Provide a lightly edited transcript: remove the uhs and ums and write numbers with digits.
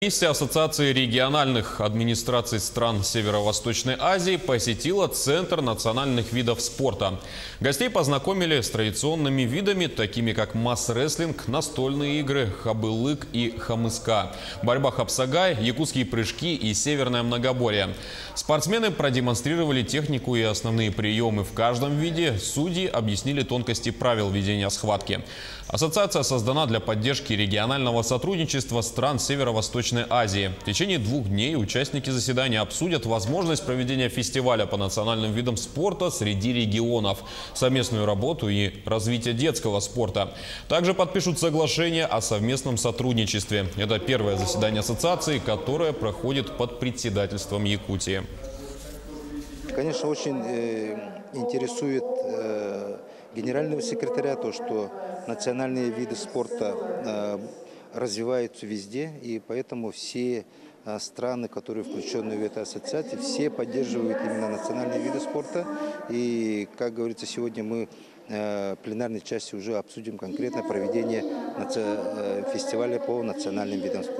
Комиссия Ассоциации региональных администраций стран Северо-Восточной Азии посетила Центр национальных видов спорта. Гостей познакомили с традиционными видами, такими как масс-рестлинг, настольные игры, хабылык и хамыска, борьба хапсагай, якутские прыжки и северное многоборье. Спортсмены продемонстрировали технику и основные приемы в каждом виде. Судьи объяснили тонкости правил ведения схватки. Ассоциация создана для поддержки регионального сотрудничества стран Северо-Восточной Азии. В течение 2 дней участники заседания обсудят возможность проведения фестиваля по национальным видам спорта среди регионов, совместную работу и развитие детского спорта. Также подпишут соглашение о совместном сотрудничестве. Это первое заседание ассоциации, которое проходит под председательством Якутии. Конечно, очень интересует генерального секретаря то, что национальные виды спорта развиваются везде, и поэтому все страны, которые включены в эту ассоциацию, все поддерживают именно национальные виды спорта. И, как говорится, сегодня мы в пленарной части уже обсудим конкретно проведение фестиваля по национальным видам спорта.